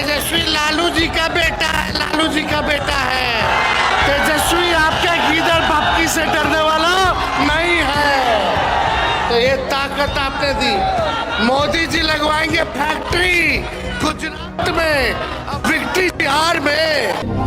तेजस्वी लालू जी का बेटा है, लालू जी का बेटा है। तेजस्वी आपके गीदड़ भपकी से डरने वाला नहीं है। तो ये ताकत आपने दी। मोदी जी लगवाएंगे फैक्ट्री गुजरात में, अब विक्ट्री बिहार में।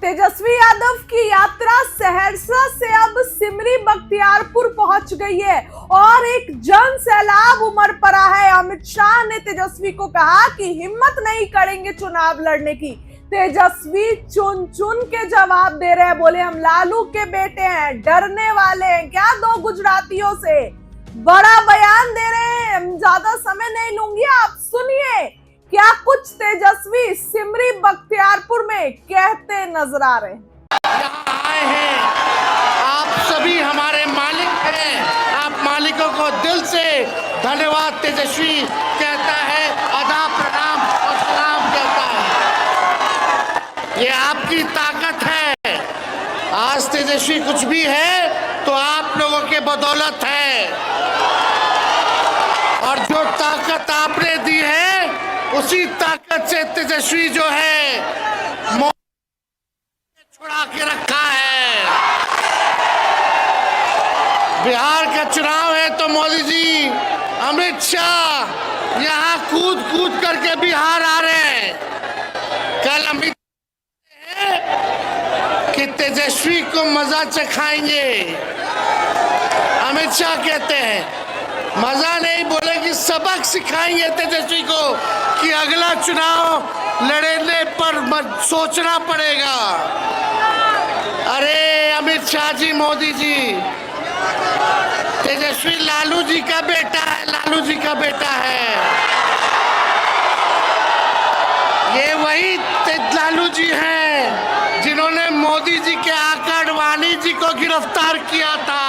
तेजस्वी यादव की यात्रा सहरसा से अब सिमरी बख्तियारपुर पहुंच गई है और एक जन सैलाब उमड़ पड़ा है। अमित शाह ने तेजस्वी को कहा कि हिम्मत नहीं करेंगे चुनाव लड़ने की। तेजस्वी चुन चुन के जवाब दे रहे हैं, बोले हम लालू के बेटे हैं, डरने वाले हैं क्या दो गुजरातियों से। बड़ा बयान दे रहे हैं, ज्यादा समय नहीं लूंगी, आप सुनिए क्या कुछ तेजस्वी सिमरी बख्तियारपुर में कहते नजर आ रहे हैं। यहाँ आए हैं, आप सभी हमारे मालिक हैं, आप मालिकों को दिल से धन्यवाद तेजस्वी कहता है, अदा प्रणाम और सलाम कहता है। ये आपकी ताकत है। आज तेजस्वी कुछ भी है तो आप लोगों के बदौलत है, और जो ताकत आपने दी है उसी ताकत से तेजस्वी जो है छुड़ा के रखा है। बिहार का चुनाव है तो मोदी जी, अमित शाह यहाँ कूद कूद करके बिहार आ रहे हैं। कल अमित कि तेजस्वी को मजा चखाएंगे। अमित शाह कहते हैं मजा नहीं, बोले कि सबक सिखाएंगे तेजस्वी को कि अगला चुनाव लड़ने पर सोचना पड़ेगा। अरे अमित शाह जी, मोदी जी, तेजस्वी लालू जी का बेटा है, लालू जी का बेटा है। ये वही लालू जी हैं जिन्होंने मोदी जी के आका अडवाणी जी को गिरफ्तार किया था।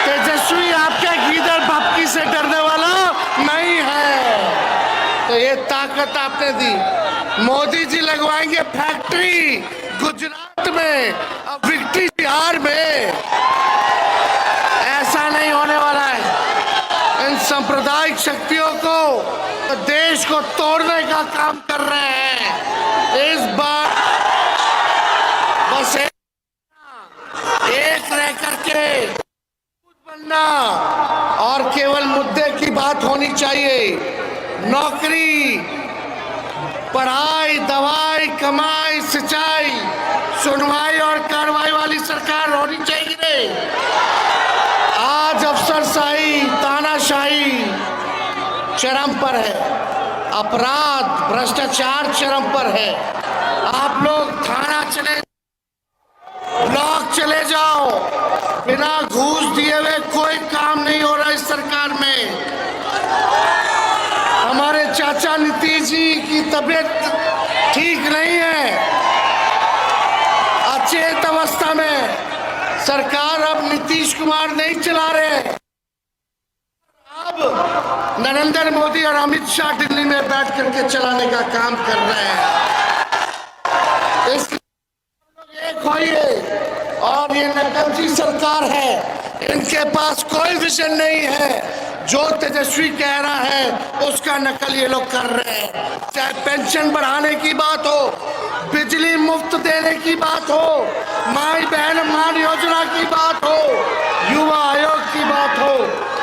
तेजस्वी आपके गीदड़ भपकी से डरने वाला नहीं है। तो ये ताकत आपने दी। मोदी जी लगवाएंगे फैक्ट्री गुजरात में, अब विक्ट्री बिहार में। ऐसा नहीं होने वाला है। इन सांप्रदायिक शक्तियों को, देश को तोड़ने का काम कर रहे हैं। इस बार बस एक रह करके बनना और केवल मुद्दे की बात होनी चाहिए। नौकरी, पढ़ाई, दवाई, कमाई, सिंचाई, सुनवाई और कार्रवाई वाली सरकार होनी चाहिए। आज अफसरशाही, तानाशाही चरम पर है, अपराध, भ्रष्टाचार चरम पर है। आप लोग थाना चले, ब्लॉक चले जाओ, बिना घूस दिए हुए कोई काम नहीं हो रहा इस सरकार में। हमारे चाचा नीतीश जी की तबीयत ठीक नहीं है, अचेत अवस्था में। सरकार अब नीतीश कुमार नहीं चला रहे, अब नरेंद्र मोदी और अमित शाह दिल्ली में बैठ करके चलाने का काम कर रहे हैं। इसलिए एक होइए। और ये नकलची सरकार है, इनके पास कोई विजन नहीं है। जो तेजस्वी कह रहा है उसका नकल ये लोग कर रहे हैं। चाहे पेंशन बढ़ाने की बात हो, बिजली मुफ्त देने की बात हो, माई बहन मान योजना की बात हो, युवा आयोग की बात हो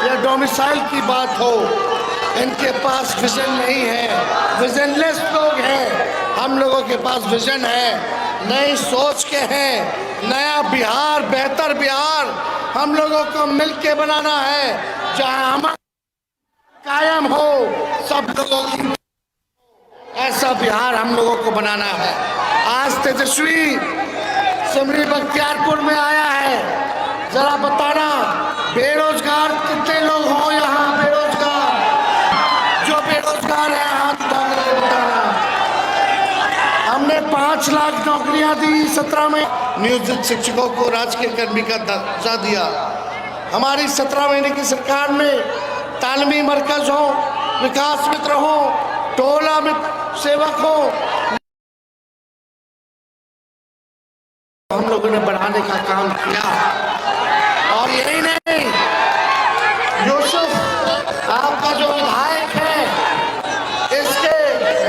या डोमिसाइल की बात हो, इनके पास विजन नहीं है। विजनलेस लोग हैं। हम लोगों के पास विजन है, नई सोच के हैं। नया बिहार, बेहतर बिहार हम लोगों को मिलके बनाना है, जहां हम कायम हो सब लोगों की। ऐसा बिहार हम लोगों को बनाना है। आज तेजस्वी सिमरी बख्तियारपुर में आया है, जरा बताना बेरोजगार कितने लोग हो यहाँ? बेरोजगार जो बेरोजगार है हाथ उठा करके बताना। हमने 5 लाख नौकरियां दी 17 में, नियोजित शिक्षकों को राजकीय कर्मी का दर्जा दिया। हमारी 17 महीने की सरकार में तालीमी मरकज हो, विकास मित्र हो, टोला मित्र सेवक हो, हम लोगों ने बढ़ाने का काम किया। और यही नहीं, यूसुफ आपका जो विधायक है, इसके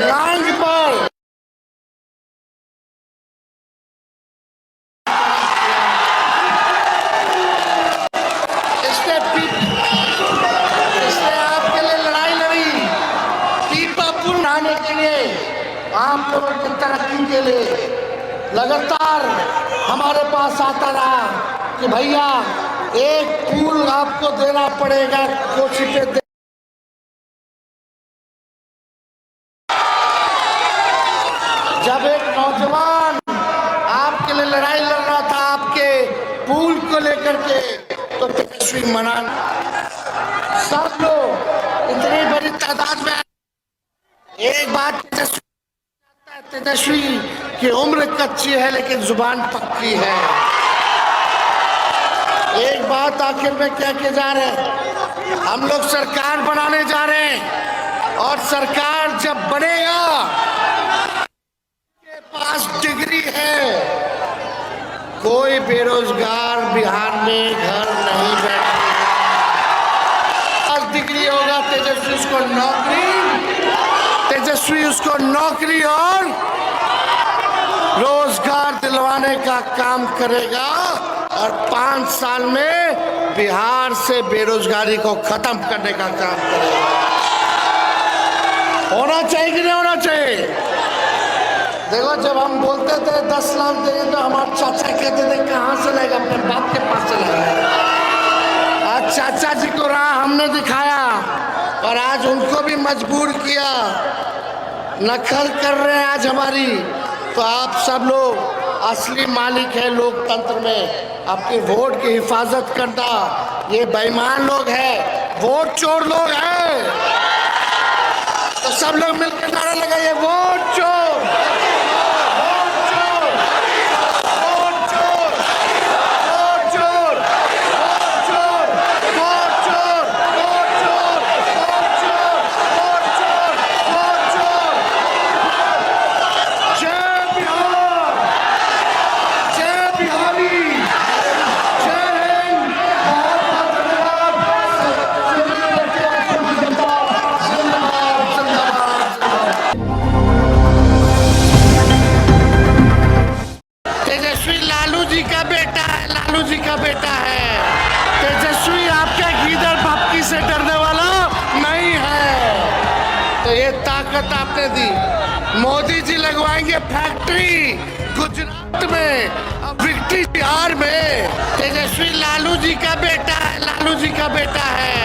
लांग पर इसने आपके लिए लड़ाई लड़ी, पीपापुर लाने के लिए, आप लोगों की तरक्की के लिए लगातार हमारे पास आता रहा कि भैया एक पुल आपको देना पड़ेगा कोसी पे जब एक नौजवान आपके लिए लड़ाई लड़ रहा था आपके पुल को लेकर के, तो तेजस्वी मना, सब लोग इतनी बड़ी तादाद में। एक बात तेजस्वी की उम्र कच्ची है लेकिन जुबान पक्की है। एक बात आखिर में कह के जा रहे हैं, हम लोग सरकार बनाने जा रहे हैं और सरकार जब बनेगा, के पास डिग्री है, कोई बेरोजगार बिहार में घर नहीं बैठेगा। पास डिग्री होगा, तेजस्वी उसको नौकरी और रोजगार दिलवाने का काम करेगा और 5 साल में बिहार से बेरोजगारी को खत्म करने का काम करेगा। होना चाहिए कि नहीं होना चाहिए? देखो, जब हम बोलते थे 10 लाख देंगे तो हमारे चाचा कहते थे कहाँ से लाएगा, अपने बाप के पास से लाएगा। आज चाचा जी को राह हमने दिखाया और आज उनको भी मजबूर किया, नकल कर रहे हैं आज हमारी। तो आप सब लोग असली मालिक है लोकतंत्र में, अपनी वोट की हिफाजत करना। ये बेईमान लोग हैं, वोट चोर लोग हैं, तो सब लोग मिलकर नारा लगाइए, वोट चोर, वोट चोर, वोट चोर, वोट चोर, वोट चोर, वोट चोर, वोट चोर, वोट चोर, वोट चोर, वोट चोर। जय बिहार, जय बिहारी, जय हिंद, बहुत तेजस्वी लालू जी का बेटा है, लालू जी का बेटा है। तेजस्वी आपके गीदड़ भपकी से डरने वाला नहीं है। तो ये ताकत आपने दी। मोदी जी लगवाएंगे फैक्ट्री गुजरात में, अब विक्ट्री बिहार में। तेजस्वी लालू जी का बेटा है, लालू जी का बेटा है।